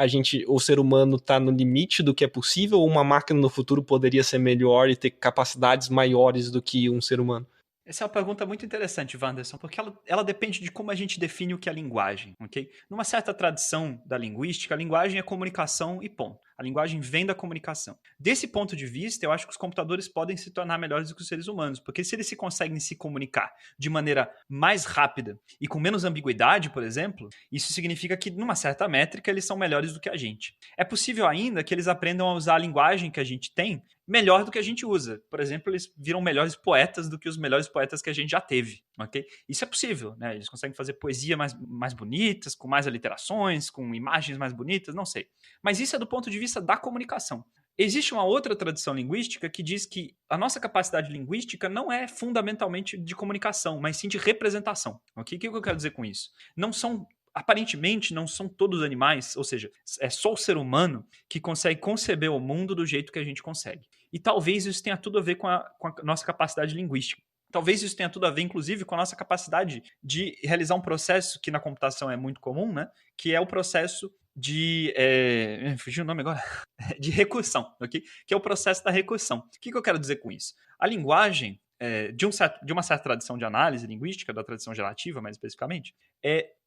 o ser humano está no limite do que é possível? Ou uma máquina no futuro poderia ser melhor e ter capacidades maiores do que um ser humano? Essa é uma pergunta muito interessante, Wanderson, porque ela depende de como a gente define o que é linguagem, ok? Numa certa tradição da linguística, a linguagem é comunicação e ponto. A linguagem vem da comunicação. Desse ponto de vista, eu acho que os computadores podem se tornar melhores do que os seres humanos, porque se eles se conseguem se comunicar de maneira mais rápida e com menos ambiguidade, por exemplo, isso significa que, numa certa métrica, eles são melhores do que a gente. É possível ainda que eles aprendam a usar a linguagem que a gente tem melhor do que a gente usa. Por exemplo, eles viram melhores poetas do que os melhores poetas que a gente já teve, ok? Isso é possível, né? Eles conseguem fazer poesia mais bonitas, com mais aliterações, com imagens mais bonitas, não sei. Mas isso é do ponto de vista da comunicação. Existe uma outra tradição linguística que diz que a nossa capacidade linguística não é fundamentalmente de comunicação, mas sim de representação, ok? O que eu quero dizer com isso? Aparentemente, não são todos animais, ou seja, é só o ser humano que consegue conceber o mundo do jeito que a gente consegue. E talvez isso tenha tudo a ver com a nossa capacidade linguística. Talvez isso tenha tudo a ver, inclusive, com a nossa capacidade de realizar um processo que na computação é muito comum, né? Que é o processo de... fugiu o nome agora? De recursão, ok? Que é o processo da recursão. O que eu quero dizer com isso? A linguagem, de uma certa tradição de análise linguística, da tradição gerativa, mais especificamente,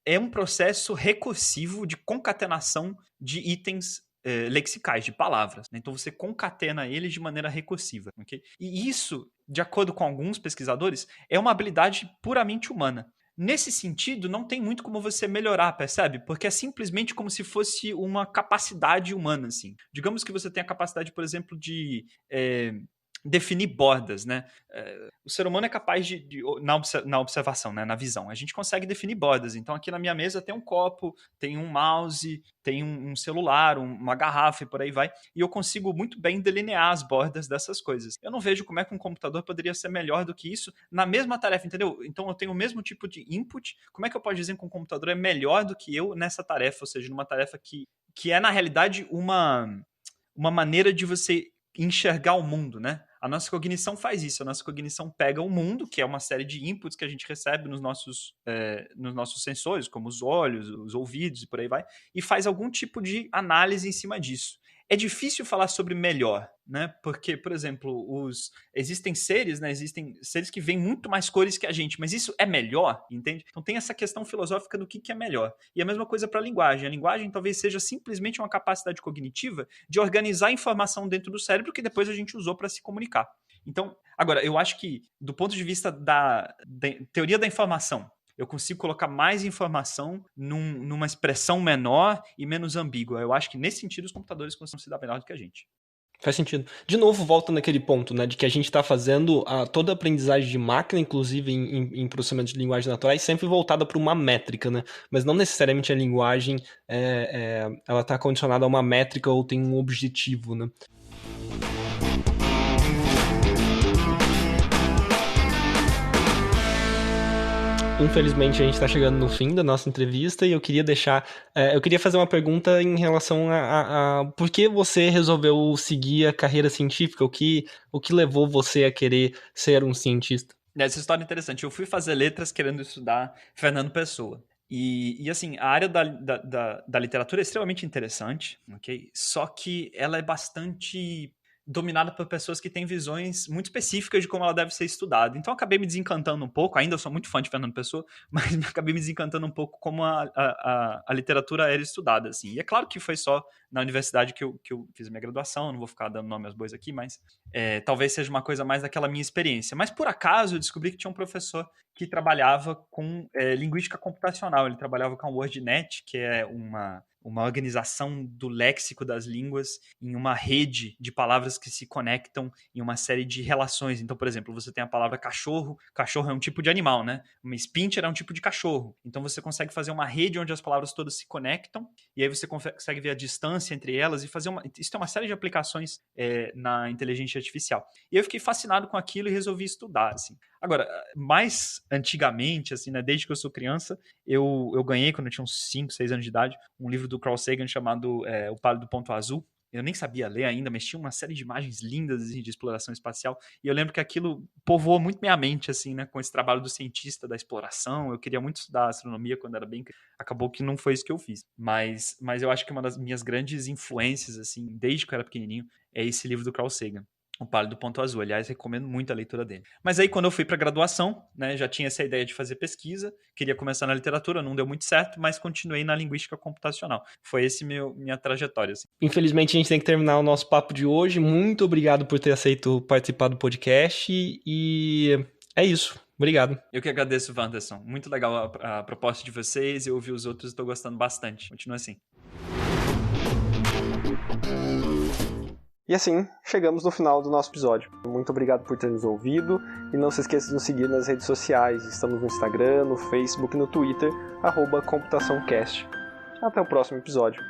é um processo recursivo de concatenação de itens lexicais, de palavras. Né? Então você concatena eles de maneira recursiva. Okay? E isso, de acordo com alguns pesquisadores, é uma habilidade puramente humana. Nesse sentido, não tem muito como você melhorar, percebe? Porque é simplesmente como se fosse uma capacidade humana, assim. Digamos que você tem a capacidade, por exemplo, de definir bordas, né? O ser humano é capaz na observação, né? Na visão. A gente consegue definir bordas. Então, aqui na minha mesa tem um copo, tem um mouse, tem um celular, uma garrafa e por aí vai. E eu consigo muito bem delinear as bordas dessas coisas. Eu não vejo como é que um computador poderia ser melhor do que isso na mesma tarefa, entendeu? Então, eu tenho o mesmo tipo de input. Como é que eu posso dizer que um computador é melhor do que eu nessa tarefa? Ou seja, numa tarefa que é, na realidade, uma maneira de você enxergar o mundo, né? A nossa cognição faz isso. A nossa cognição pega o mundo, que é uma série de inputs que a gente recebe nos nossos sensores, como os olhos, os ouvidos e por aí vai, e faz algum tipo de análise em cima disso. É difícil falar sobre melhor, né? Porque, por exemplo, existem seres, né? Existem seres que veem muito mais cores que a gente, mas isso é melhor, entende? Então tem essa questão filosófica do que é melhor. E a mesma coisa para a linguagem. A linguagem talvez seja simplesmente uma capacidade cognitiva de organizar a informação dentro do cérebro que depois a gente usou para se comunicar. Então, agora, eu acho que, do ponto de vista da teoria da informação, eu consigo colocar mais informação numa expressão menor e menos ambígua. Eu acho que, nesse sentido, os computadores conseguem se dar melhor do que a gente. Faz sentido. De novo, volta naquele ponto, né, de que a gente está fazendo toda a aprendizagem de máquina, inclusive em processamento de linguagens naturais, sempre voltada para uma métrica, né? Mas não necessariamente a linguagem ela está condicionada a uma métrica ou tem um objetivo, né? Infelizmente, a gente está chegando no fim da nossa entrevista e eu queria fazer uma pergunta em relação a por que você resolveu seguir a carreira científica, o que levou você a querer ser um cientista? Essa história é interessante. Eu fui fazer letras querendo estudar Fernando Pessoa. E assim, a área da literatura é extremamente interessante, ok? Só que ela é bastante dominada por pessoas que têm visões muito específicas de como ela deve ser estudada. Então eu acabei me desencantando um pouco, ainda eu sou muito fã de Fernando Pessoa, mas acabei me desencantando um pouco como a literatura era estudada, assim. E é claro que foi só na universidade que eu fiz a minha graduação, não vou ficar dando nome aos bois aqui, mas talvez seja uma coisa mais daquela minha experiência. Mas por acaso eu descobri que tinha um professor que trabalhava com linguística computacional, ele trabalhava com a WordNet, que é uma organização do léxico das línguas em uma rede de palavras que se conectam em uma série de relações. Então, por exemplo, você tem a palavra cachorro. Cachorro é um tipo de animal, né? Uma Spincher é um tipo de cachorro. Então, você consegue fazer uma rede onde as palavras todas se conectam e aí você consegue ver a distância entre elas e fazer isso tem uma série de aplicações na inteligência artificial. E eu fiquei fascinado com aquilo e resolvi estudar, assim. Agora, mais antigamente, assim, né, desde que eu sou criança, eu ganhei, quando eu tinha uns 5, 6 anos de idade, um livro do Carl Sagan chamado O Pálido Ponto Azul. Eu nem sabia ler ainda, mas tinha uma série de imagens lindas assim, de exploração espacial. E eu lembro que aquilo povoou muito minha mente, assim, né, com esse trabalho do cientista da exploração. Eu queria muito estudar astronomia quando era bem... Acabou que não foi isso que eu fiz. Mas eu acho que uma das minhas grandes influências, assim, desde que eu era pequenininho, é esse livro do Carl Sagan. O Pálido Ponto Azul. Aliás, recomendo muito a leitura dele. Mas aí, quando eu fui para graduação, né, já tinha essa ideia de fazer pesquisa, queria começar na literatura, não deu muito certo, mas continuei na linguística computacional. Foi esse minha trajetória. Assim. Infelizmente, a gente tem que terminar o nosso papo de hoje. Muito obrigado por ter aceito participar do podcast e é isso. Obrigado. Eu que agradeço, Wanderson. Muito legal a proposta de vocês. Eu ouvi os outros e estou gostando bastante. Continua assim. E assim, chegamos no final do nosso episódio. Muito obrigado por ter nos ouvido e não se esqueça de nos seguir nas redes sociais. Estamos no Instagram, no Facebook e no Twitter, @computaçãocast. Até o próximo episódio.